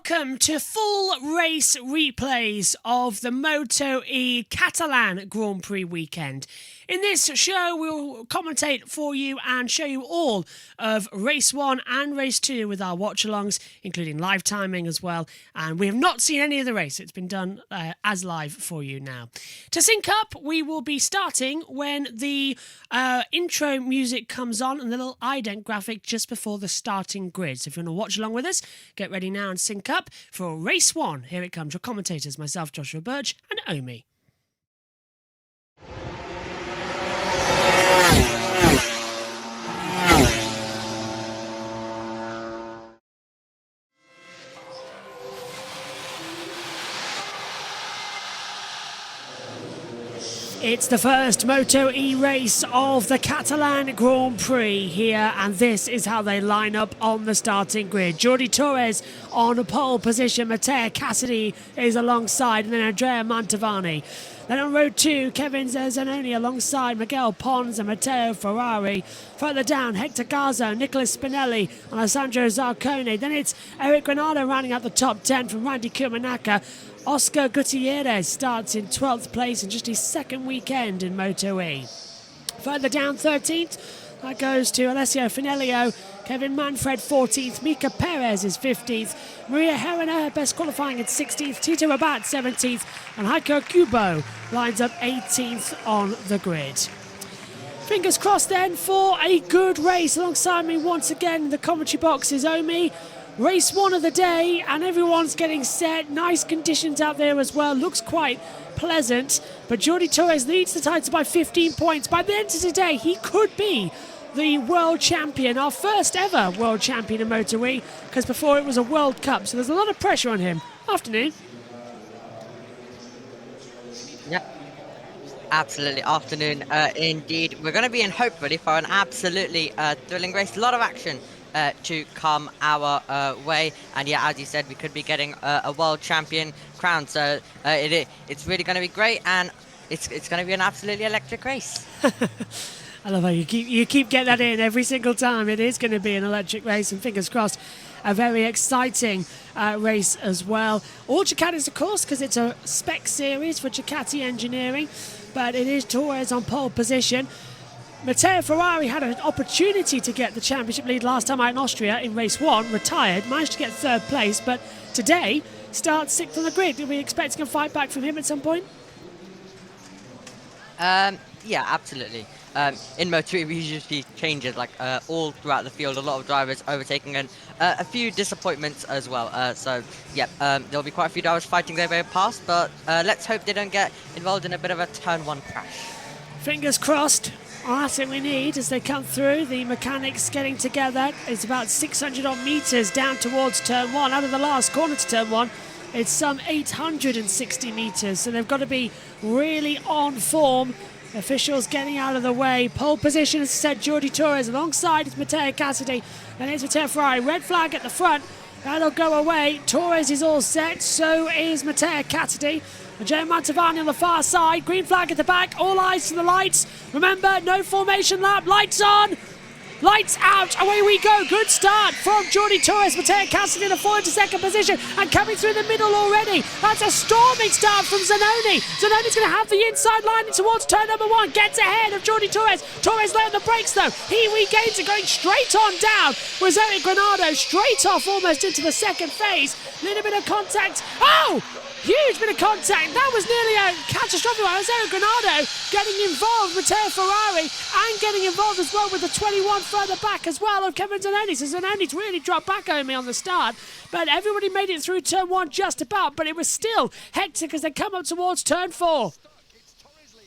welcome to full race replays of the MotoE Catalan Grand Prix weekend. In this show, we'll commentate for you and show you all of Race 1 and Race 2 with our watch-alongs, including live timing as well. And we have not seen any of the race. It's been done as live for you now. To sync up, we will be starting when the intro music comes on and the little ident graphic just before the starting grid. So if you want to watch along with us, get ready now and sync up for Race 1. Here it comes. Your commentators, myself, Joshua Birch, and Omi. It's the first MotoE race of the Catalan Grand Prix here, and this is how they line up on the starting grid. Jordi Torres on pole position, Matteo Cassidy is alongside, and then Andrea Mantovani. Then on row 2, Kevin Zanoni alongside Miguel Pons and Matteo Ferrari. Further down, Hector Garza, Nicolas Spinelli and Alessandro Zarcone. Then it's Eric Granado rounding out the top 10 from Randy Kumanaka. Oscar Gutierrez starts in 12th place in just his second weekend in MotoE. Further down, 13th, that goes to Alessio Finelio. Kevin Manfred 14th, Mika Perez is 15th, Maria Herrera, her best qualifying at 16th, Tito Rabat 17th, and Heiko Kubo lines up 18th on the grid. Fingers crossed then for a good race. Alongside me once again in the commentary box is Omi. Race 1 of the day, and everyone's getting set. Nice conditions out there as well. Looks quite pleasant. But Jordi Torres leads the title by 15 points. By the end of today, he could be the world champion, our first ever world champion in MotoE, because before it was a World Cup. So there's a lot of pressure on him. Afternoon. Yep. Absolutely, afternoon indeed. We're going to be in hopefully for an absolutely thrilling race. A lot of action to come our way, and yeah, as you said, we could be getting a world champion crown, so it's really going to be great, and it's going to be an absolutely electric race. I love how you keep getting that in every single time. It is going to be an electric race, and fingers crossed, a very exciting race as well. All Ducatis, of course, because it's a spec series for Ducati Engineering, but it is Torres on pole position. Matteo Ferrari had an opportunity to get the championship lead last time out in Austria in race 1, retired, managed to get 3rd place, but today starts 6th on the grid. Are we expecting a fight back from him at some point? Yeah, absolutely. In MotoE, we usually see changes all throughout the field, a lot of drivers overtaking, and a few disappointments as well. So, yeah, there'll be quite a few drivers fighting their way past, but let's hope they don't get involved in a bit of a turn 1 crash. Fingers crossed. Well, that's what we need as they come through. The mechanics getting together. It's about 600 odd metres down towards turn 1. Out of the last corner to turn 1, it's some 860 metres. So they've got to be really on form. Officials getting out of the way. Pole position, as I said, Jordi Torres. Alongside is Matteo Cassidy. And it's Matteo Ferrari. Red flag at the front. That'll go away. Torres is all set. So is Matteo Cassidy. Andrea Mantovani on the far side. Green flag at the back. All eyes to the lights. Remember, no formation lap. Lights on. Lights out. Away we go. Good start from Jordi Torres. Matteo Cassidy in a forward to second position and coming through the middle already. That's a storming start from Zanoni. Zanoni's going to have the inside line towards turn number 1. Gets ahead of Jordi Torres. Torres lay on the brakes though. He regains it, going straight on down with Eric Granado. Straight off almost into the second phase. Little bit of contact. Oh! Huge bit of contact. That was nearly a catastrophic one. Eric Granado getting involved, Matteo Ferrari, and getting involved as well with the 21 further back as well of Kevin Zanoni. So Zanoni's really dropped back on me on the start. But everybody made it through turn 1 just about. But it was still hectic as they come up towards turn 4.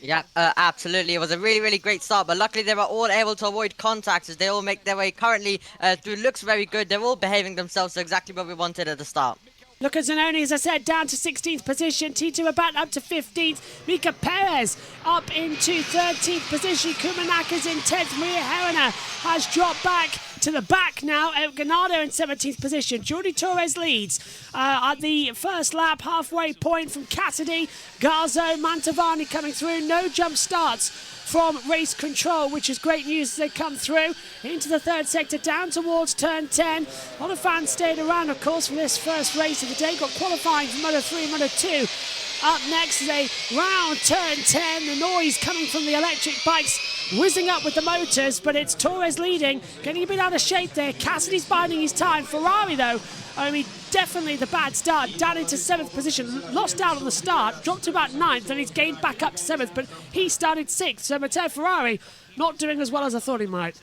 Yeah, absolutely. It was a really, really great start, but luckily they were all able to avoid contact as they all make their way currently through. Looks very good. They're all behaving themselves so exactly what we wanted at the start. Look at Zanoni, as I said, down to 16th position. Tito Rabat up to 15th. Mika Perez up into 13th position. Kumanaka's in 10th. Maria Herrera has dropped back to to the back now. Ganado in 17th position. Jordi Torres leads at the first lap, halfway point from Cassidy. Garzo, Mantovani coming through. No jump starts from race control, which is great news as they come through into the third sector, down towards turn 10. A lot of fans stayed around, of course, for this first race of the day. Got qualifying for MotoE and MotoE. Up next is a round turn 10. The noise coming from the electric bikes whizzing up with the motors, but it's Torres leading, getting a bit out of shape there. Cassidy's biding his time. Ferrari, though, I mean, definitely the bad start. Down into 7th position, lost out on the start, dropped to about 9th, and he's gained back up to 7th, but he started 6th. So Matteo Ferrari not doing as well as I thought he might.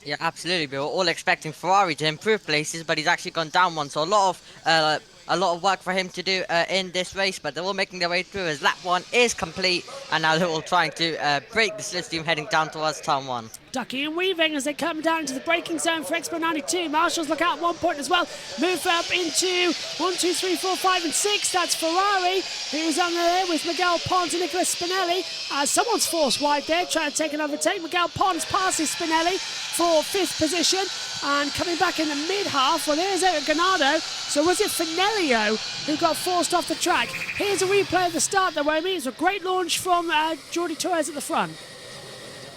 Yeah, absolutely. We were all expecting Ferrari to improve places, but he's actually gone down one. So a lot of work for him to do in this race, but they're all making their way through as lap 1 is complete, and now they're all trying to break the slipstream heading down towards turn 1. Ducking and weaving as they come down into the braking zone for Expo 92. Marshall's look out 1 point as well. Move up into 1, 2, 3, 4, 5 and 6. That's Ferrari, who's on there with Miguel Pons and Nicolas Spinelli. Someone's forced wide there, trying to take an overtake. Miguel Pons passes Spinelli for 5th position. And coming back in the mid-half, well, there's Eric Ganado. So was it Finelio who got forced off the track? Here's a replay of the start, though, Romy. It's a great launch from Jordi Torres at the front.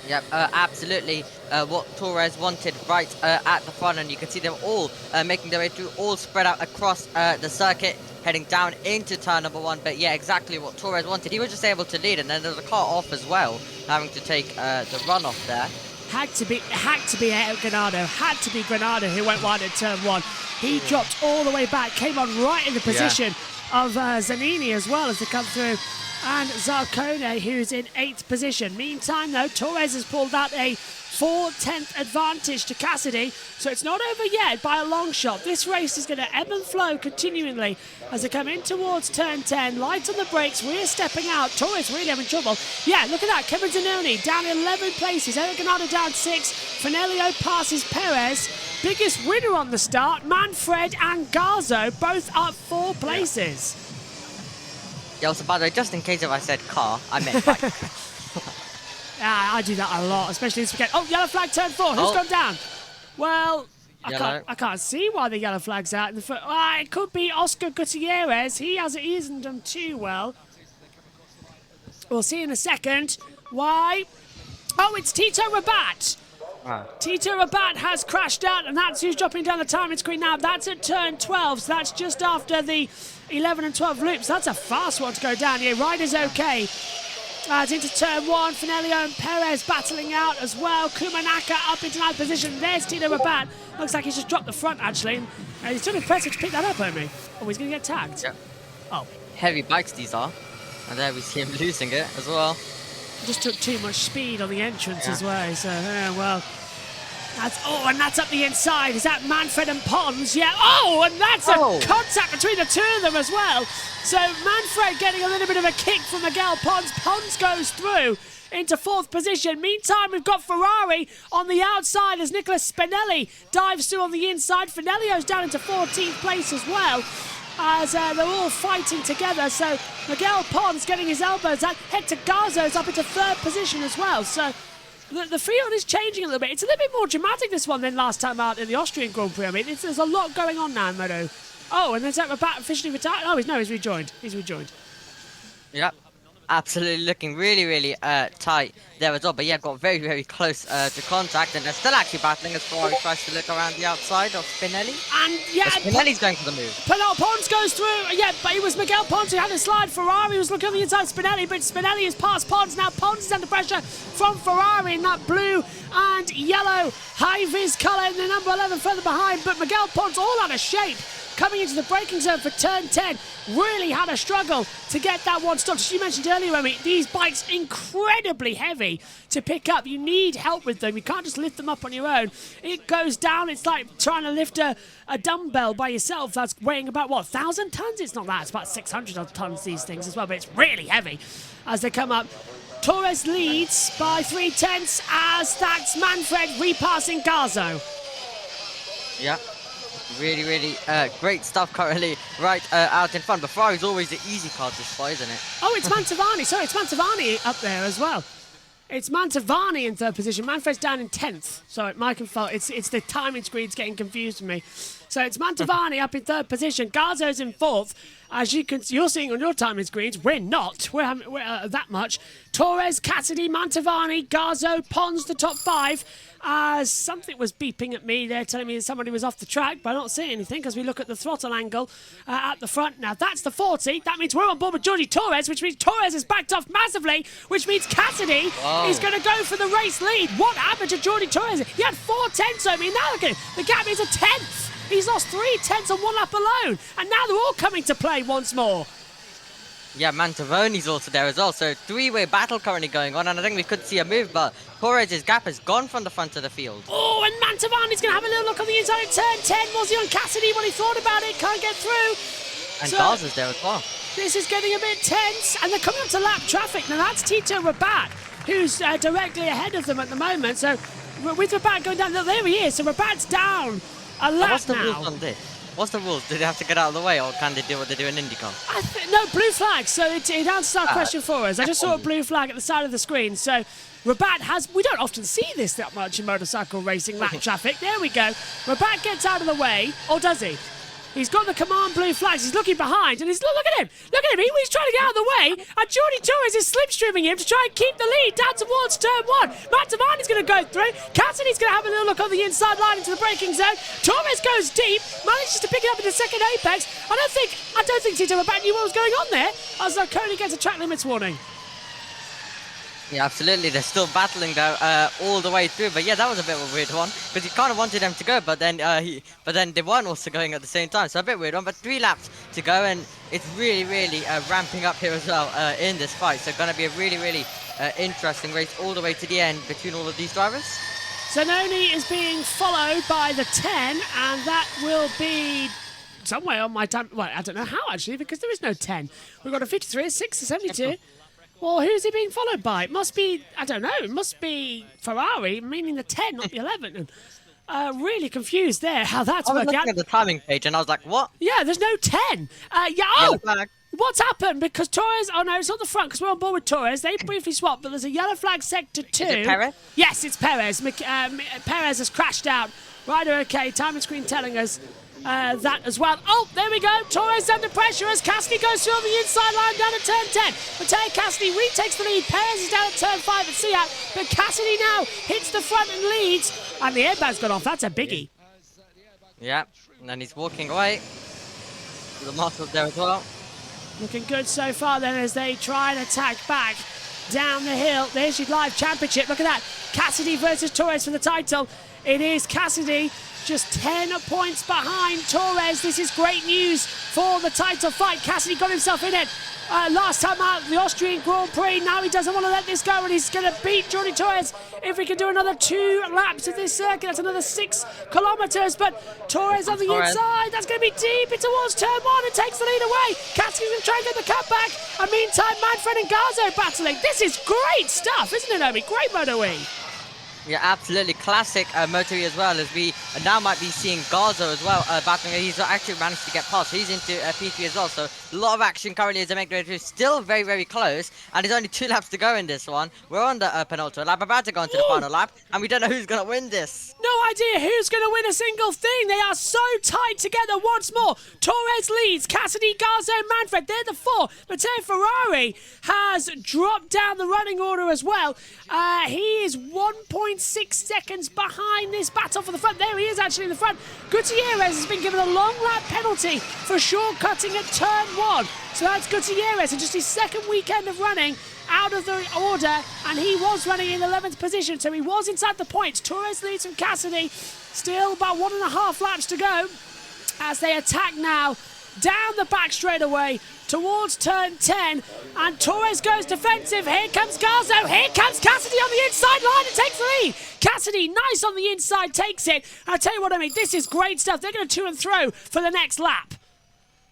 Yep, absolutely what Torres wanted right at the front, and you can see them all making their way through, all spread out across the circuit, heading down into turn number 1. But yeah, exactly what Torres wanted. He was just able to lead, and then there was a car off as well, having to take the run off there. Had to be Granado, had to be Granado who went wide at turn 1. He dropped all the way back, came on right in the position of Zanini as well as they come through. And Zarcone, who's in 8th position. Meantime, though, Torres has pulled out a 4/10 advantage to Cassidy, so it's not over yet by a long shot. This race is going to ebb and flow continually as they come in towards turn 10. Lights on the brakes, rear stepping out. Torres really having trouble. Yeah, look at that. Kevin Zanoni down 11 places. Eric Ganado down 6. Finelio passes Perez. Biggest winner on the start, Manfred and Garzo, both up 4 places. Yeah, also, by the way, just in case if I said car, I meant bike. Yeah, I do that a lot, especially this weekend. Oh, yellow flag turn 4. Who's gone down? Well, I can't see why the yellow flag's out in the front. It could be Oscar Gutierrez. He hasn't done too well. We'll see in a second. Why? Oh, it's Tito Rabat. Tito Rabat has crashed out, and that's who's dropping down the timing screen now. That's at turn 12, so that's just after the 11 and 12 loops. That's a fast one to go down here. Ryder's okay. It's into turn 1. Finelio and Perez battling out as well. Kumanaka up into 9th position. There's Tito Rabat. Looks like he's just dropped the front, actually. And it's too impressive to pick that up, Omi. Oh, he's going to get tagged. Yep. Oh. Heavy bikes these are. And there we see him losing it as well. Just took too much speed on the entrance as well. So, well... and that's up the inside. Is that Manfred and Pons? Yeah. Oh, and that's a contact between the two of them as well. So Manfred getting a little bit of a kick from Miguel Pons. Pons goes through into 4th position. Meantime, we've got Ferrari on the outside as Nicolas Spinelli dives through on the inside. Finelio's down into 14th place as well, as they're all fighting together. So Miguel Pons getting his elbows out. Hector Garzo's up into 3rd position as well. So the field is changing a little bit. It's a little bit more dramatic, this one, than last time out in the Austrian Grand Prix. I mean, there's a lot going on now in Moto. Oh, and there's that Rabat officially retired. Oh, he's rejoined. He's rejoined. Yep. Absolutely looking really, really tight there as well. But yeah, got very, very close to contact. And they're still actually battling as Ferrari tries to look around the outside of Spinelli. And yeah, Spinelli's going for the move. Pons goes through. Yeah, but it was Miguel Pons who had a slide. Ferrari was looking on the inside of Spinelli, but Spinelli has passed Pons. Now Pons is under pressure from Ferrari in that blue and yellow high-vis colour in the number 11 further behind. But Miguel Pons all out of shape, coming into the braking zone for turn 10, really had a struggle to get that one stopped. As you mentioned earlier, Romy, these bikes incredibly heavy to pick up. You need help with them. You can't just lift them up on your own. It goes down. It's like trying to lift a dumbbell by yourself that's weighing about, 1,000 tons? It's not that. It's about 600 tons, these things as well, but it's really heavy as they come up. Torres leads by 3/10 as that's Manfred repassing Garzo. Yeah. Really, really great stuff currently right out in front. But Ferrari's always the easy car to spot, isn't it? Oh, it's Mantovani. Sorry, it's Mantovani up there as well. It's Mantovani in third position. Manfred's down in 10th. Sorry, my fault. It's the timing screen's getting confused with me. So it's Mantovani up in third position. Garzo's in fourth. As you're seeing on your timing screens, we're not. We're that much. Torres, Cassidy, Mantovani, Garzo, Pons, the top five. Something was beeping at me there, telling me that somebody was off the track, but I don't see anything because we look at the throttle angle at the front. Now that's the 40. That means we're on board with Geordie Torres, which means Torres is backed off massively, which means Cassidy is going to go for the race lead. What happened to Geordie Torres? He had 4 tenths over me. Now look at him. The gap is a tenth. He's lost 3 tenths on one lap alone, and now they're all coming to play once more. Yeah, Mantovani's also there as well. So three-way battle currently going on, and I think we could see a move, but Torres' gap has gone from the front of the field. Oh, and Mantovani's going to have a little look on the inside of turn 10. Was he on Cassidy when he thought about it? Can't get through. And Garza's there as well. This is getting a bit tense, and they're coming up to lap traffic. Now that's Tito Rabat, who's directly ahead of them at the moment. So with Rabat going down, there he is. So Rabat's down a lap What's the now. rules on this? What's the rules? Do they have to get out of the way, or can they do what they do in IndyCar? No, blue flag. So it answers our question for us. I just saw a blue flag at the side of the screen. So Rabat we don't often see this that much in motorcycle racing lap traffic. There we go. Rabat gets out of the way, or does he? He's got the command blue flags. He's looking behind, and look at him. Look at him. He's trying to get out of the way, and Geordie Torres is slipstreaming him to try and keep the lead down towards turn 1. Mantovani's going to go through. Cassidy's going to have a little look on the inside line into the braking zone. Torres goes deep, manages to pick it up in the second apex. I don't think Tito Rabat knew what was going on there, as Cody gets a track limits warning. Yeah, absolutely. They're still battling though, all the way through. But yeah, that was a bit of a weird one because he kind of wanted them to go, but then they weren't also going at the same time. So a bit weird one. But 3 laps to go, and it's really ramping up here as well in this fight. So going to be a really interesting race all the way to the end between all of these drivers. Zanoni is being followed by the 10, and that will be somewhere on my time. Well, I don't know how actually, because there is no 10. We've got a 53, a 6, a 72. Well, who's he being followed by? It must be, I don't know, it must be Ferrari, meaning the 10, not the 11. Really confused there how that's working out. I was looking at the timing page and I was like, what? Yeah, there's no 10. What's happened? Because Torres, oh no, it's not the front because we're on board with Torres. They briefly swapped, but there's a yellow flag sector 2. Is it Perez? Yes, it's Perez. Perez has crashed out. Rider okay, timing screen telling us that as well. Oh, there we go. Torres under pressure as Cassidy goes through on the inside line down at turn 10. Mateo Cassidy retakes the lead. Perez is down at turn 5 at Seat, but Cassidy now hits the front and leads. And the airbag's gone off. That's a biggie. Yeah, and then he's walking away. The muscles there as well. Looking good so far then as they try and attack back down the hill. There's your live championship. Look at that. Cassidy versus Torres for the title. It is Cassidy just 10 points behind Torres. This is great news for the title fight. Cassidy got himself in it last time out, the Austrian Grand Prix. Now he doesn't want to let this go, and he's going to beat Geordie Torres if he can do another 2 laps of this circuit. That's another 6 kilometres, but Torres on the inside. That's going to be deep in towards turn 1 and takes the lead away. Cassidy's going to try and get the cut back. And meantime, Manfred and Garzo battling. This is great stuff, isn't it, Obi? Great MotoE. Yeah, absolutely. Classic MotoE as well, as we now might be seeing Garzo as well battling. He's actually managed to get past. He's into P3 as well, so a lot of action currently as they make their way through. Still very close, and there's only 2 laps to go in this one. We're on the penultimate lap, about to go into the final lap, and we don't know who's going to win this. No idea who's going to win a single thing. They are so tight together once more. Torres leads. Cassidy, Garzo, Manfred, they're the 4. Matteo Ferrari has dropped down the running order as well. He is 1.6 seconds behind this battle for the front. There he is actually in the front. Gutierrez has been given a long lap penalty for shortcutting at turn 1. So that's Gutierrez in just his 2nd weekend of running out of the order, and he was running in 11th position, so he was inside the points. Torres leads from Cassidy. Still about 1.5 laps to go as they attack now down the back straightaway towards turn 10, and Torres goes defensive. Here comes Garzo. Here comes Cassidy on the inside line and takes the lead. Cassidy, nice on the inside, takes it. And I tell you what, I mean, this is great stuff. They're going to to and throw for the next lap.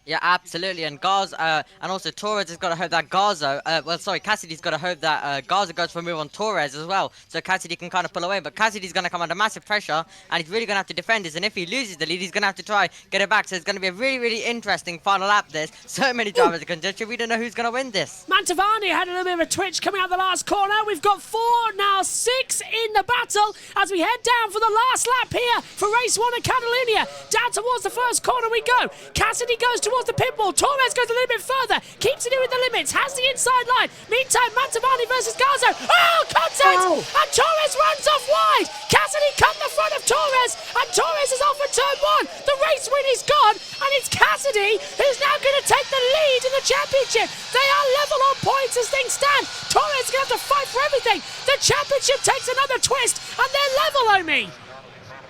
Yeah, absolutely. And and also Torres has got to hope that Cassidy's got to hope that Garza goes for a move on Torres as well, so Cassidy can kind of pull away. But Cassidy's going to come under massive pressure, and he's really going to have to defend this. And if he loses the lead, he's going to have to try get it back. So it's going to be a really, really interesting final lap. This so many drivers in contention. We don't know who's going to win this. Mantovani had a little bit of a twitch coming out the last corner. We've got 4, now 6 in the battle as we head down for the last lap here for race 1 at Catalunya. Down towards the first corner we go. Cassidy goes towards the pit wall. Torres goes a little bit further, keeps it in with the limits, has the inside line. Meantime, Mantovani versus Garza. Oh, contact! Oh. And Torres runs off wide. Cassidy cut the front of Torres, and Torres is off at turn 1. The race win is gone, and it's Cassidy who's now going to take the lead in the championship. They are level on points as things stand. Torres is going to have to fight for everything. The championship takes another twist, and they're level, Omi.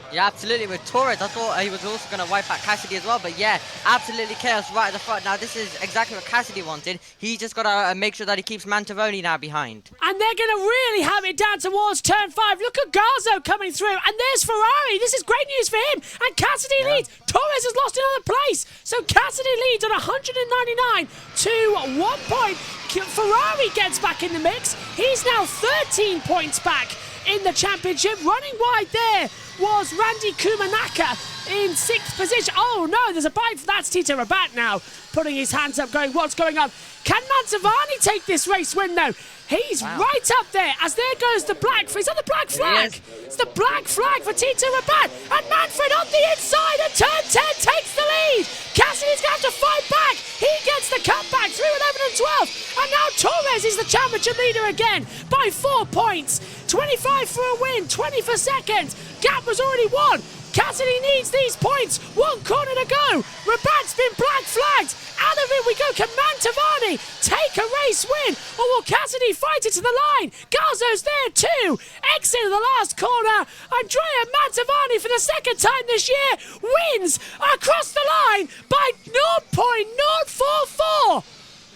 Yeah, absolutely. With Torres, I thought he was also going to wipe out Cassidy as well. But yeah, absolutely chaos right at the front. Now, this is exactly what Cassidy wanted. He's just got to make sure that he keeps Mantovani now behind. And they're going to really have it down towards turn 5. Look at Garzo coming through. And there's Ferrari. This is great news for him. And Cassidy leads. Torres has lost another place. So Cassidy leads on 199 to 1 point. Ferrari gets back in the mix. He's now 13 points back in the championship. Running wide there was Randy Kumanaka in 6th position. Oh no, there's a bite. That's Tito Rabat now putting his hands up going, what's going on? Can Mantovani take this race win though? He's right up there as there goes the black. Is that the black flag? It's the black flag for Tito Rabat. And Manfred on the inside at turn 10 takes the lead. Cassidy's going to have to fight back. He gets the comeback through 11 and 12. And now Torres is the championship leader again by 4 points. 25 for a win, 20 for second. Gap was already won. Cassidy needs these points. 1 corner to go. Rabat's been black flagged. Out of it we go. Can Mantovani take a race win? Or will Cassidy fight it to the line? Garzo's there too. Exit of the last corner. Andrea Mantovani for the 2nd time this year wins across the line by 0.044.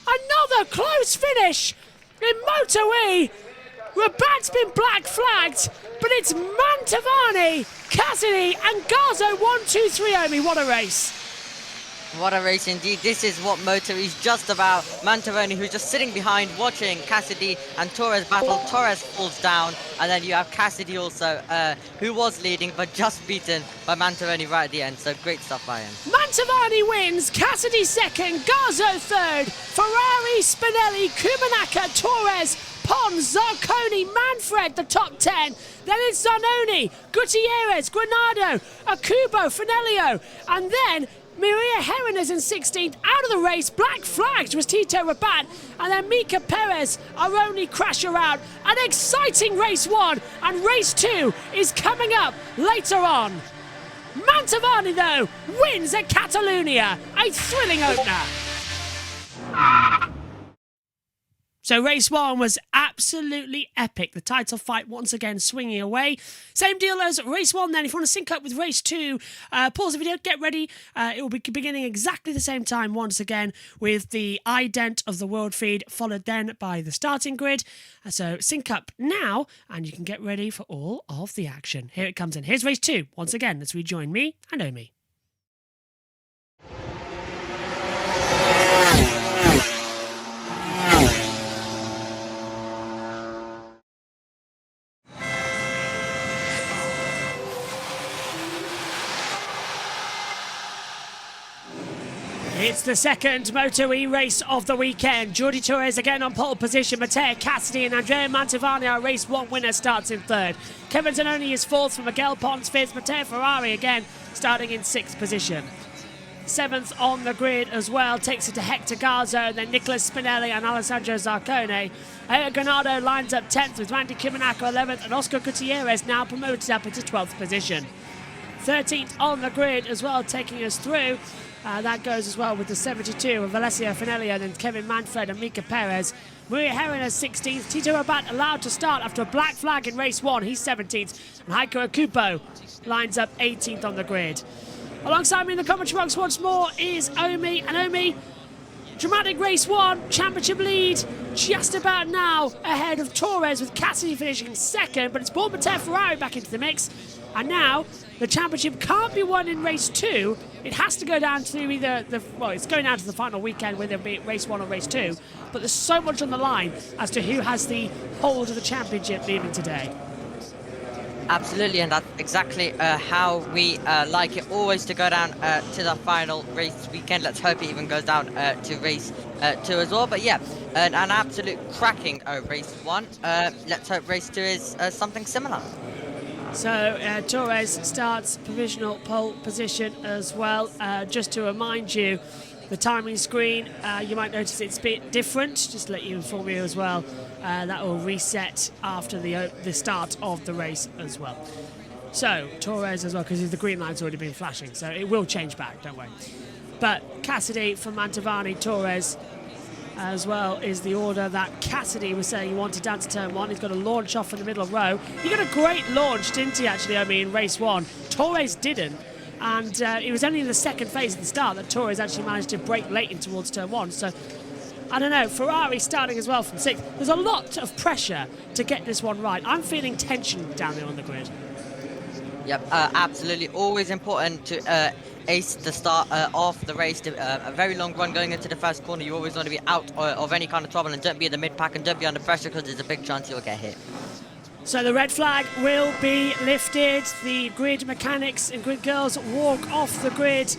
Another close finish in MotoE. Rabat's been black flagged, but it's Mantovani, Cassidy, and Garzo 1, 2, 3. Omi, what a race! What a race indeed. This is what MotoE is just about. Mantovani, who's just sitting behind watching Cassidy and Torres battle. Torres falls down, and then you have Cassidy also, who was leading but just beaten by Mantovani right at the end. So great stuff by him. Mantovani wins, Cassidy 2nd, Garzo 3rd, Ferrari, Spinelli, Kumanaka, Torres, Pons, Zarconi, Manfred, the top 10. Then it's Zanoni, Gutierrez, Granado, Akubo, Finelio, and then Maria Heron is in 16th. Out of the race, black flags was Tito Rabat, and then Mika Perez, our only crasher out. An exciting race 1, and race 2 is coming up later on. Mantovani, though, wins at Catalunya. A thrilling opener. So race 1 was absolutely epic. The title fight once again swinging away. Same deal as race 1 then. If you want to sync up with race 2, pause the video, get ready. It will be beginning exactly the same time once again with the ident of the world feed, followed then by the starting grid. So sync up now and you can get ready for all of the action. Here it comes in. Here's race 2. Once again, let's rejoin me and Omi. It's the second MotoE race of the weekend. Jordi Torres again on pole position. Matteo Cassidy and Andrea Mantovani, our race 1 winner, starts in 3rd. Kevin Zanoni is 4th for Miguel Pons, 5th. Matteo Ferrari again starting in 6th position. 7th on the grid as well, takes it to Hector Garzo, and then Nicolas Spinelli and Alessandro Zarcone. Granado lines up 10th with Randy Kumanaka 11th, and Oscar Gutierrez now promoted up into 12th position. 13th on the grid as well, taking us through. That goes as well with the 72 of Alessio Finelli, and then Kevin Manfred and Mika Perez. Maria Heron is 16th. Tito Rabat allowed to start after a black flag in race 1. He's 17th. And Heiko Akupo lines up 18th on the grid. Alongside me in the commentary box once more is Omi. And Omi, dramatic race 1, championship lead just about now ahead of Torres with Cassidy finishing 2nd. But it's brought Matteo Ferrari back into the mix. And now the championship can't be won in race 2. It has to go down to either it's going down to the final weekend, whether it be race 1 or race 2. But there's so much on the line as to who has the hold of the championship leaving today. Absolutely, and that's exactly how we like it, always to go down to the final race weekend. Let's hope it even goes down to race 2 as well. But yeah, an absolute cracking race 1. Let's hope race 2 is something similar. So Torres starts provisional pole position as well. Just to remind you, the timing screen, you might notice it's a bit different. Just to let you inform you as well. That will reset after the start of the race as well. So Torres as well, because the green light's already been flashing, so it will change back, don't worry. But Cassidy from Mantovani, Torres as well is the order that Cassidy was saying he wanted down to turn 1. He's got a launch off in the middle row. He got a great launch, didn't he, actually, in race 1. Torres didn't. And it was only in the second phase at the start that Torres actually managed to break late in towards turn 1. So, I don't know, Ferrari starting as well from 6th. There's a lot of pressure to get this one right. I'm feeling tension down there on the grid. Yep, absolutely. Always important to ace the start of the race. A very long run going into the first corner. You always want to be out of any kind of trouble, and don't be in the mid-pack and don't be under pressure, because there's a big chance you'll get hit. So the red flag will be lifted. The grid mechanics and grid girls walk off the grid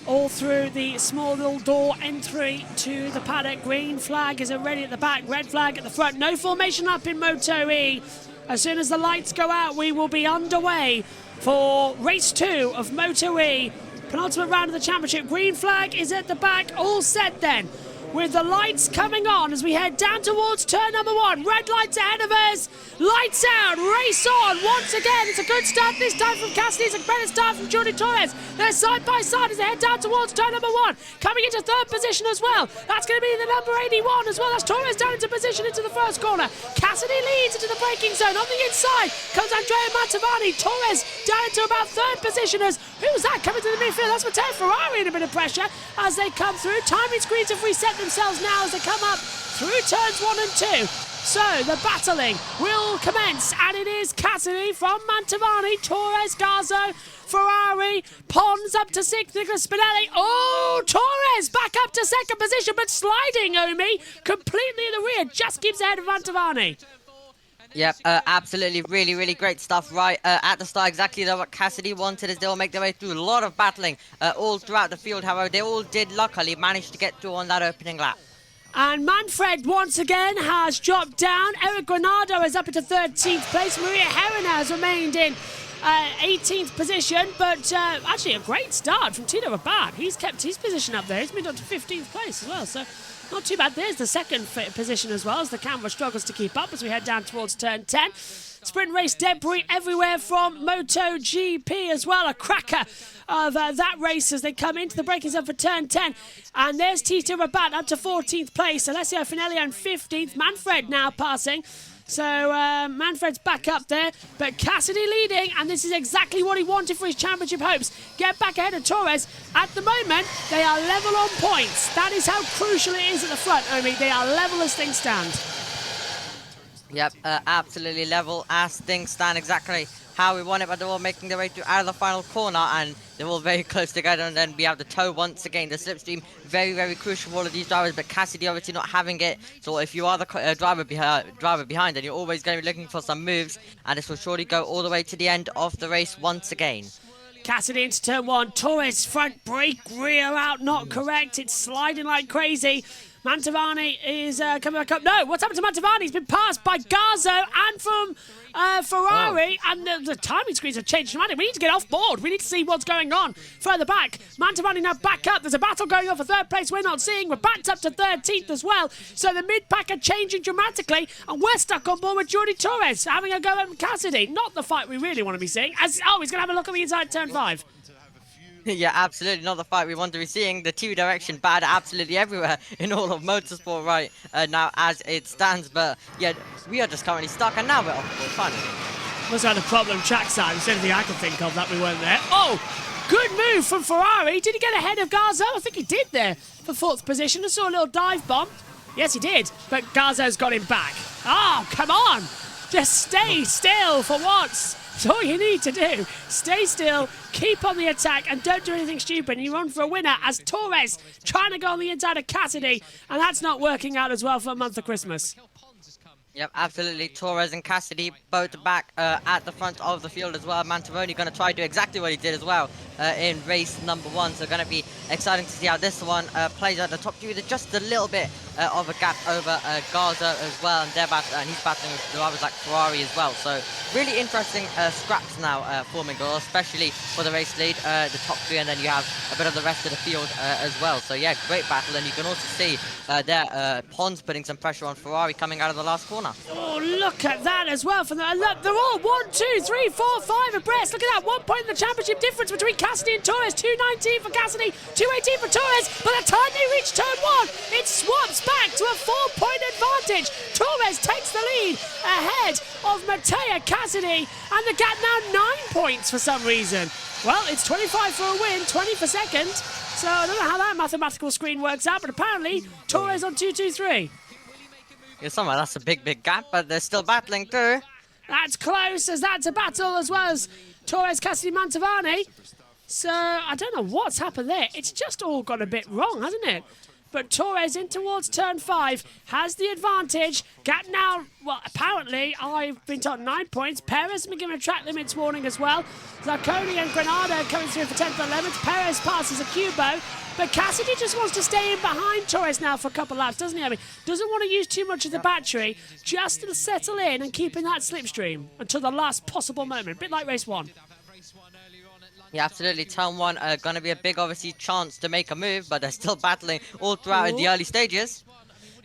all through the small little door entry to the paddock. Green flag is already at the back, red flag at the front. No formation up in MotoE. As soon as the lights go out, we will be underway for race 2 of MotoE. Penultimate round of the championship. Green flag is at the back. All set then, with the lights coming on as we head down towards turn number 1. Red lights ahead of us. Lights out, race on. Once again, it's a good start this time from Cassidy. It's a better start from Jordi Torres. They're side by side as they head down towards turn number 1. Coming into 3rd position as well. That's going to be the number 81 as well. That's Torres down into position into the first corner. Cassidy leads into the braking zone. On the inside comes Andrea Mantovani. Torres down into about 3rd position as, who's that coming to the midfield? That's Matteo Ferrari in a bit of pressure as they come through. Timing screens have reset themselves now as they come up through turns 1 and 2. So the battling will commence, and it is Cassidy from Mantovani, Torres, Garzo, Ferrari, Pons up to 6th, Nicolas Spinelli. Oh, Torres back up to 2nd position, but sliding, Omi, completely in the rear, just keeps ahead of Mantovani. Yep, absolutely, really great stuff right at the start. Exactly what Cassidy wanted, as they will make their way through a lot of battling all throughout the field. However, they all did luckily manage to get through on that opening lap. And Manfred once again has dropped down. Eric Granado is up into 13th place. Maria Herrera has remained in 18th position, but actually a great start from Tino Rabat. He's kept his position up there. He's moved on to 15th place as well, so not too bad. There's the 2nd position as well, as the camera struggles to keep up as we head down towards turn 10. Sprint race debris everywhere from MotoGP as well. A cracker of that race as they come into the braking zone for turn 10. And there's Tito Rabat up to 14th place. Alessio Finelli on 15th. Manfred now passing. So Manfred's back up there, but Cassidy leading, and this is exactly what he wanted for his championship hopes. Get back ahead of Torres. At the moment, they are level on points. That is how crucial it is at the front, Omi. They are level as things stand. Yep, absolutely level as things stand, exactly how we want it, but they're all making their way through out of the final corner, and they're all very close together. And then we have the toe once again, the slipstream, very crucial for all of these drivers, but Cassidy obviously not having it. So if you are the driver behind, then you're always going to be looking for some moves, and this will surely go all the way to the end of the race once again. Cassidy into turn 1. Torres front brake, rear out, not correct. It's sliding like crazy. Mantovani is coming back up. No, what's happened to Mantovani? He's been passed by Garzo and from Ferrari, and the timing screens have changed dramatically. We need to get off board. We need to see what's going on further back. Mantovani now back up. There's a battle going on for 3rd place we're not seeing. Rabat's up to 13th as well. So the mid-pack are changing dramatically, and we're stuck on board with Jordi Torres having a go at Cassidy. Not the fight we really want to be seeing. He's going to have a look at the inside turn 5. Yeah, absolutely not the fight we want to be seeing. The two-direction bad absolutely everywhere in all of motorsport right now as it stands. But yeah, we are just currently stuck, and now we're off board finally. Was that a problem trackside? There's anything I can think of that we weren't there. Oh, good move from Ferrari. Did he get ahead of Garzo? I think he did there for 4th position. I saw a little dive bomb. Yes, he did, but Garzo's got him back. Oh, come on. Just stay still for once. It's all you need to do. Stay still, keep on the attack, and don't do anything stupid. And you run for a winner as Torres trying to go on the inside of Cassidy, and that's not working out as well for a month of Christmas. Yep, absolutely. Torres and Cassidy both back at the front of the field as well. Mantovani going to try to do exactly what he did as well in race number 1. So going to be exciting to see how this one plays out. The top 2 with just a little bit of a gap over Garza as well, and he's battling with drivers like Ferrari as well. So really interesting scraps now forming, especially for the race lead, the top 3, and then you have a bit of the rest of the field as well. So yeah, great battle, and you can also see there Pons putting some pressure on Ferrari coming out of the last corner. Oh, look at that as well. Look, they're all 1, 2, 3, 4, 5 abreast. Look at that, 1 point in the championship difference between Cassidy and Torres. 2:19 for Cassidy, 2:18 for Torres. By the time they reach turn 1, it swaps back to a 4-point advantage. Torres takes the lead ahead of MotoE Cassidy, and the gap now 9 points for some reason. Well, it's 25 for a win, 20 for second. So I don't know how that mathematical screen works out, but apparently Torres on 2-2-3. Yeah, somehow that's a big gap, but they're still battling through. That's close, as that's a battle as well as Torres, Cassidy, Mantovani. So I don't know what's happened there. It's just all gone a bit wrong, hasn't it? But Torres in towards turn 5 has the advantage. Gap now, well, apparently, I've been told 9 points. Perez has been given a track limits warning as well. Zarconi and Granado coming through for 10th and 11th. Perez passes a Cubo. But Cassidy just wants to stay in behind Torres now for a couple of laps, doesn't he? I mean, doesn't want to use too much of the battery, just to settle in and keep in that slipstream until the last possible moment. A bit like race 1. Yeah, absolutely. Turn 1 going to be a big, obviously, chance to make a move, but they're still battling all throughout in the early stages.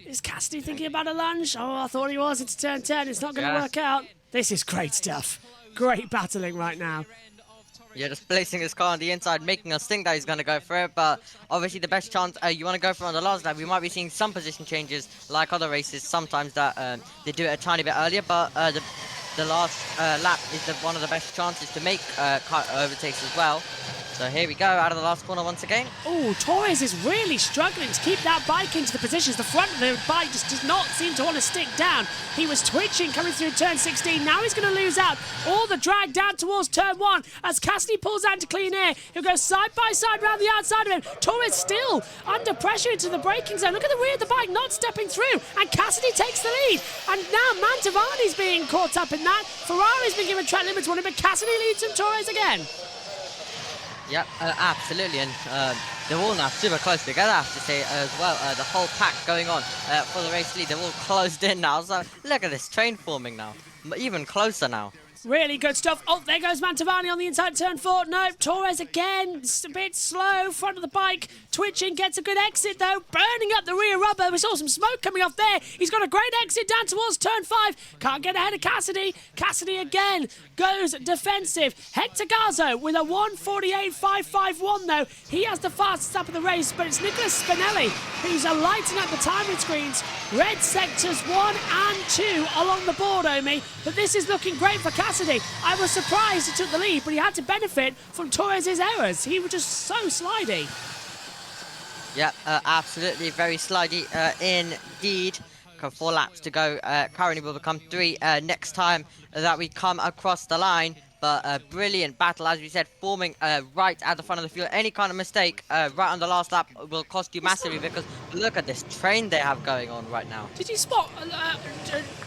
Is Cassidy thinking about a lunge? Oh, I thought he was. It's turn 10. It's not going to work out. This is great stuff. Great battling right now. Yeah, just placing his car on the inside, making us think that he's going to go for it. But obviously the best chance you want to go for on the last lap. We might be seeing some position changes like other races sometimes that they do it a tiny bit earlier. But the last lap is one of the best chances to make car overtakes as well. So here we go, out of the last corner once again. Oh, Torres is really struggling to keep that bike into the positions. The front of the bike just does not seem to want to stick down. He was twitching coming through turn 16. Now he's going to lose out all the drag down towards turn 1 as Cassidy pulls out into clean air. He'll go side by side around the outside of him. Torres still under pressure into the braking zone. Look at the rear of the bike not stepping through, and Cassidy takes the lead. And now Mantovani's being caught up in that. Ferrari's been given track limits warning, but Cassidy leads him Torres again. Yep, absolutely, and they're all now super close together, I have to say, as well. The whole pack going on for the race lead, they're all closed in now, so look at this train forming now, even closer now. Really good stuff. Oh, there goes Mantovani on the inside turn 4. No, Torres again, a bit slow, front of the bike, twitching, gets a good exit though, burning up the rear rubber. We saw some smoke coming off there. He's got a great exit down towards turn 5. Can't get ahead of Cassidy. Cassidy again goes defensive. Hector Garzo with a 1:48.551 though. He has the fastest lap of the race, but it's Nicholas Spinelli who's lighting up the timing screens. Red sectors 1 and 2 along the board, Omi, but this is looking great for Cassidy. I was surprised he took the lead, but he had to benefit from Torres' errors. He was just so slidey. Yeah, absolutely, very slidey indeed. 4 laps to go. Currently will become 3 next time that we come across the line. But a brilliant battle, as we said, forming right at the front of the field. Any kind of mistake right on the last lap will cost you massively, because look at this train they have going on right now. Did you spot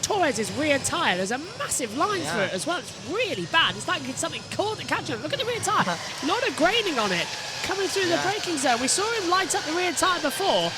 Torres' rear tyre? There's a massive line through it as well. It's really bad. It's like it's something caught and catching him. Look at the rear tyre. A lot of graining on it coming through the braking zone. We saw him light up the rear tyre before,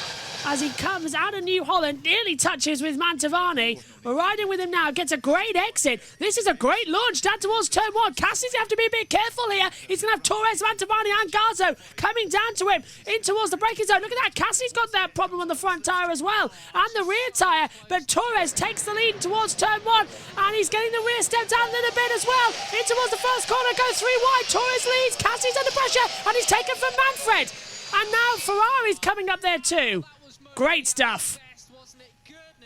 as he comes out of New Holland, nearly touches with Mantovani. We're riding with him now, gets a great exit. This is a great launch down towards turn 1. Cassidy's have to be a bit careful here. He's going to have Torres, Mantovani and Garzo coming down to him, in towards the braking zone. Look at that, Cassidy's got that problem on the front tyre as well, and the rear tyre, but Torres takes the lead towards turn 1, and he's getting the rear step down a little bit as well. In towards the first corner, goes 3 wide. Torres leads, Cassidy's under pressure, and he's taken from Manfred. And now Ferrari's coming up there too. Great stuff.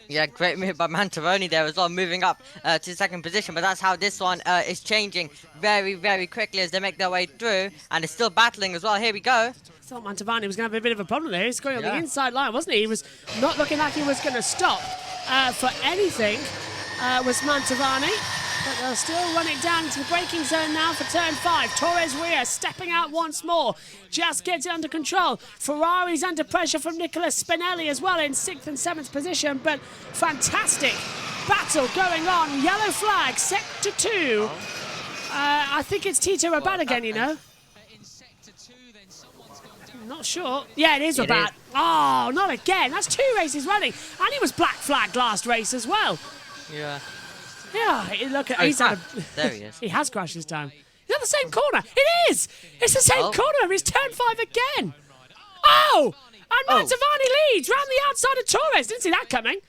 Yeah, great move by Mantovani there as well, moving up to second position. But that's how this one is changing very quickly as they make their way through. And it's still battling as well. Here we go. I thought Mantovani was going to have a bit of a problem there. He's going on the inside line, wasn't he? He was not looking like he was going to stop for anything, was Mantovani. But they'll still run it down into the braking zone now for turn 5. Torres Ria stepping out once more. Just gets it under control. Ferrari's under pressure from Nicola Spinelli as well in 6th and 7th position. But fantastic battle going on. Yellow flag, sector 2. I think it's Tito Rabat again, you know. Not sure. Yeah, it is Rabat. Oh, not again. That's 2 races running. And he was black flagged last race as well. Yeah. Yeah, look at There he is. He has crashed this time. He's on the same corner. It is. It's the same corner. It's turn 5 again. Oh! And Mantovani leads round the outside of Torres. Didn't see that coming.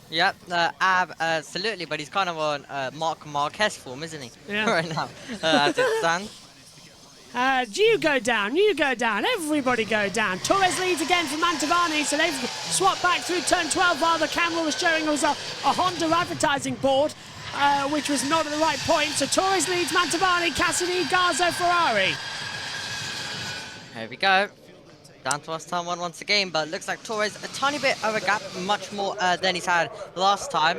Yep, absolutely, but he's kind of on Marc Marquez form, isn't he? Yeah. Right now, as it stands. You go down, everybody go down. Torres leads again for Mantovani, so they've swapped back through turn 12 while the camera was showing us a Honda advertising board, which was not at the right point. So Torres leads Mantovani, Cassidy, Garzo, Ferrari. Here we go. Down towards turn 1 once again, but looks like Torres a tiny bit of a gap, much more than he's had last time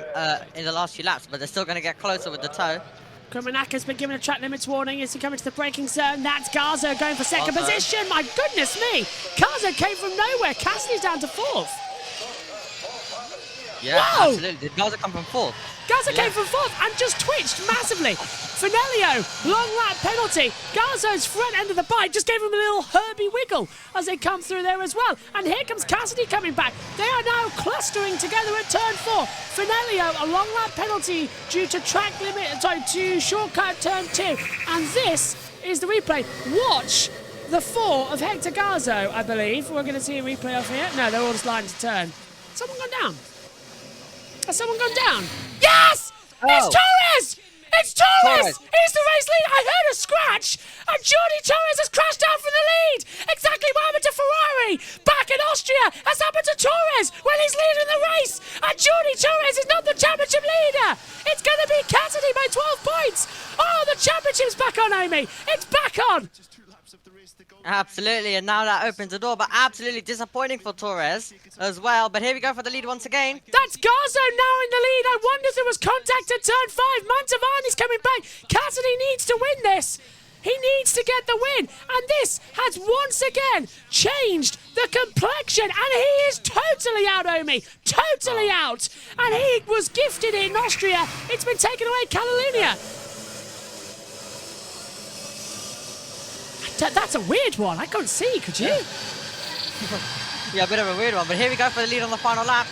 in the last few laps, but they're still going to get closer with the toe. Kumanaka's been given a track limits warning as he comes to the braking zone. That's Garzo going for second position. My goodness me! Garzo came from nowhere. Cassidy's down to 4th. Yeah, Whoa! absolutely. Did Garza come from 4th? Garzo came from 4th and just twitched massively. Finelio, long lap penalty. Garzo's front end of the bike just gave him a little Herbie wiggle as they come through there as well. And here comes Cassidy coming back. They are now clustering together at turn 4. Finelio, a long lap penalty due to to shortcut turn 2. And this is the replay. Watch the 4 of Hector Garzo, I believe. We're going to see a replay of here. No, they're all just lined to turn. Someone gone down? Has someone gone down? Yes! Oh. It's Torres! It's Torres! He's the race lead! I heard a scratch! And Jordi Torres has crashed out from the lead! Exactly what happened to Ferrari! Back in Austria has happened to Torres when he's leading the race! And Jordi Torres is not the championship leader! It's going to be Cassidy by 12 points! Oh, the championship's back on, Amy! It's back on! Absolutely, and now that opens the door, but absolutely disappointing for Torres as well. But here we go for the lead once again. That's Garzo now in the lead. I wonder if there was contact at turn 5. Mantovani's coming back. Cassidy needs to win this. He needs to get the win. And this has once again changed the complexion. And he is totally out, Omi. Totally out. And he was gifted in Austria. It's been taken away, Catalunya. That's a weird one. I couldn't see, could you? Yeah, a bit of a weird one. But here we go for the lead on the final lap.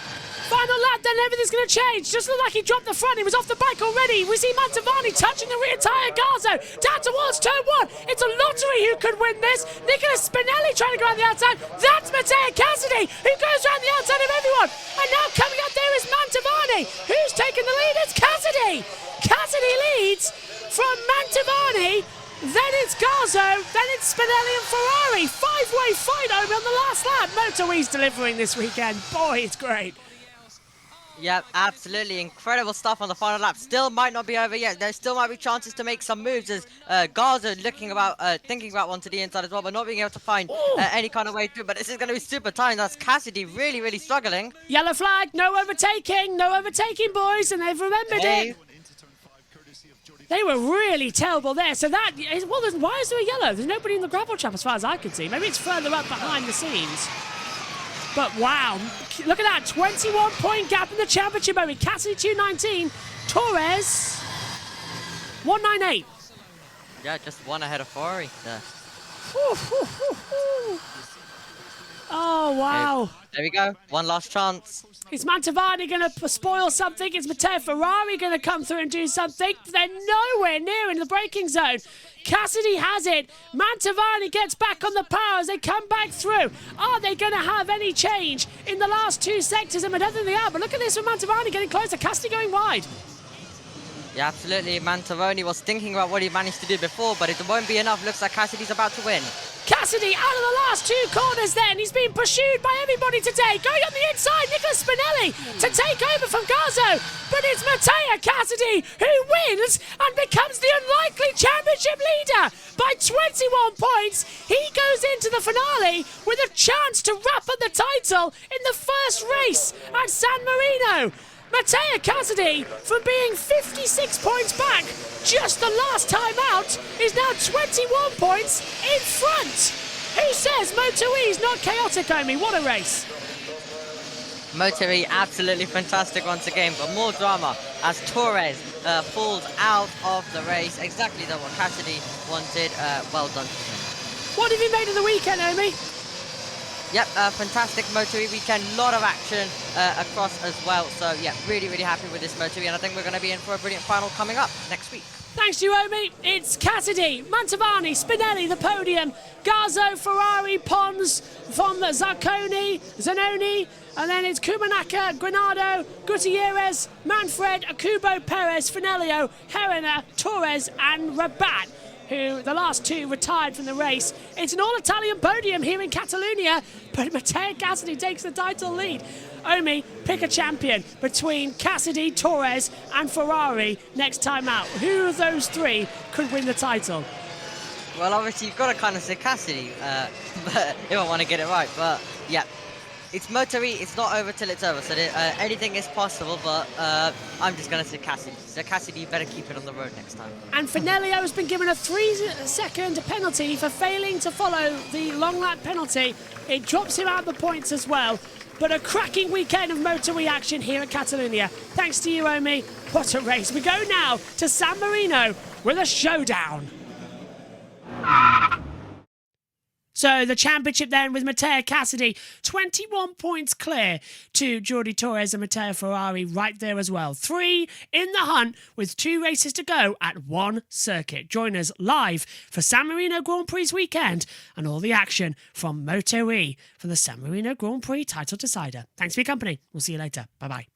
Final lap, then everything's going to change. Just looked like he dropped the front. He was off the bike already. We see Mantovani touching the rear tyre. Garzo down towards turn 1. It's a lottery who could win this. Nicola Spinelli trying to go around the outside. That's Matteo Cassidy who goes around the outside of everyone. And now coming up there is Mantovani. Who's taking the lead? It's Cassidy. Cassidy leads from Mantovani. Then it's Garzo, then it's Spinelli and Ferrari. 5-way fight over on the last lap. MotoE's delivering this weekend. Boy, it's great. Yep, absolutely incredible stuff on the final lap. Still might not be over yet. There still might be chances to make some moves as Garza thinking about one to the inside as well, but not being able to find any kind of way through. But this is going to be super tight. That's Cassidy really, really struggling. Yellow flag, no overtaking, boys, and they've remembered it. They were really terrible there. So that, well, why is there a yellow? There's nobody in the gravel trap as far as I can see. Maybe it's further up behind the scenes. But wow, look at that, 21-point gap in the championship over Cassidy 219, Torres 198. Yeah, just one ahead of Ferrari there. Oh, wow. There we go, one last chance. Is Mantovani going to spoil something? Is Matteo Ferrari going to come through and do something? They're nowhere near in the braking zone. Cassidy has it. Mantovani gets back on the power as they come back through. Are they going to have any change in the last 2 sectors? And I don't think they are, but look at this with Mantovani getting closer. Cassidy going wide. Yeah, absolutely. Mantovani was thinking about what he managed to do before, but it won't be enough. Looks like Cassidy's about to win. Cassidy out of the last 2 corners then. He's being pursued by everybody today. Going on the inside, Nicola Spinelli to take over from Garzo. But it's Matteo Cassidy who wins and becomes the unlikely championship leader by 21 points. He goes into the finale with a chance to wrap up the title in the first race at San Marino. Matteo Cassidy, from being 56 points back just the last time out, is now 21 points in front. Who says MotoE is not chaotic, Omi? What a race. MotoE absolutely fantastic once again, but more drama as Torres falls out of the race. Exactly what Cassidy wanted. Well done to him. What have you made of the weekend, Omi? Yep, fantastic MotoE weekend. Lot of action across as well. So yeah, really happy with this MotoE, and I think we're going to be in for a brilliant final coming up next week. Thanks to you, Omi. It's Cassidy, Mantovani, Spinelli, the podium, Garzo, Ferrari, Pons, from Zarconi, Zanoni, and then it's Kumanaka, Granado, Gutierrez, Manfred, Akubo, Perez, Finelio, Herena, Torres, and Rabat, who the last two retired from the race. It's an all-Italian podium here in Catalonia, but Matteo Cassidy takes the title lead. Omi, pick a champion between Cassidy, Torres, and Ferrari next time out. Who of those three could win the title? Well, obviously you've got to kind of say Cassidy, but if I want to get it right. But yeah, it's MotoE, it's not over till it's over, so anything is possible, but I'm just going to say Cassidy. So Cassidy, you better keep it on the road next time. And Finelio has been given a 3-second penalty for failing to follow the long lap penalty. It drops him out of the points as well. But a cracking weekend of MotoE action here at Catalonia. Thanks to you, Omi. What a race. We go now to San Marino with a showdown. So the championship then with Matteo Cassidy, 21 points clear to Jordi Torres and Matteo Ferrari right there as well. 3 in the hunt with 2 races to go at 1 circuit. Join us live for San Marino Grand Prix weekend and all the action from MotoE for the San Marino Grand Prix title decider. Thanks for your company. We'll see you later. Bye-bye.